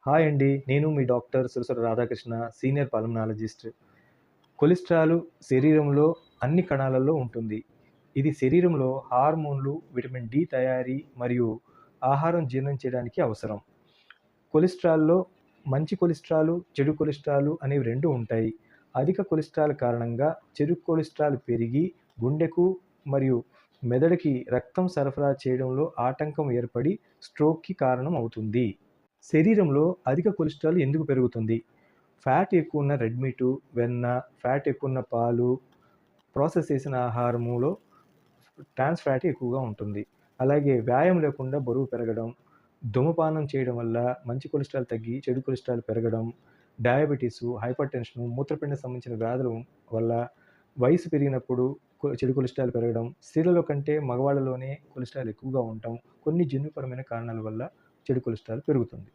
Hi అండి. నేను మీ doctor Surasara Radhakrishna, senior pulmonologist. Cholesterol శరీరంలో అన్ని కణాలలో ఉంటుంది. ఇది శరీరంలో హార్మోన్లు, విటమిన్ డి తయారీ మరియు ఆహారం జీర్ణం చేయడానికి అవసరం. కొలెస్ట్రాల్‌లో మంచి కొలెస్ట్రాల్, చెడు కొలెస్ట్రాల్ అనేవి 2 ఉంటాయి. అధిక కొలెస్ట్రాల్ కారణంగా చెడు కొలెస్ట్రాల్ పెరిగి గుండెకు మరియు మెదడుకి రక్తం సరఫరా చేయడంలో ఆటంకం ఏర్పడి స్ట్రోక్‌కి కారణం అవుతుంది. శరీరంలో అధిక కొలెస్ట్రాల్ ఎందుకు పెరుగుతుంది? ఫ్యాట్ ఎక్కువున్న రెడ్ మీటు, వెన్న, ఫ్యాట్ ఎక్కువున్న పాలు, ప్రాసెస్ చేసిన ఆహారములో ట్రాన్స్ ఫ్యాట్ ఎక్కువగా ఉంటుంది. అలాగే వ్యాయామం లేకుండా బరువు పెరగడం, ధూమపానం చేయడం వల్ల మంచి కొలెస్ట్రాల్ తగ్గి చెడు కొలెస్ట్రాల్ పెరగడం, డయాబెటిసు, హైపర్ టెన్షను, మూత్రపిండ సంబంధించిన వ్యాధుల వల్ల వయసు పెరిగినప్పుడు చెడు కొలెస్ట్రాల్ పెరగడం, స్త్రీలలో కంటే మగవాళ్ళలోనే కొలెస్ట్రాల్ ఎక్కువగా ఉండటం, కొన్ని జన్యుపరమైన కారణాల వల్ల చెడు కొలెస్ట్రాల్ పెరుగుతుంది.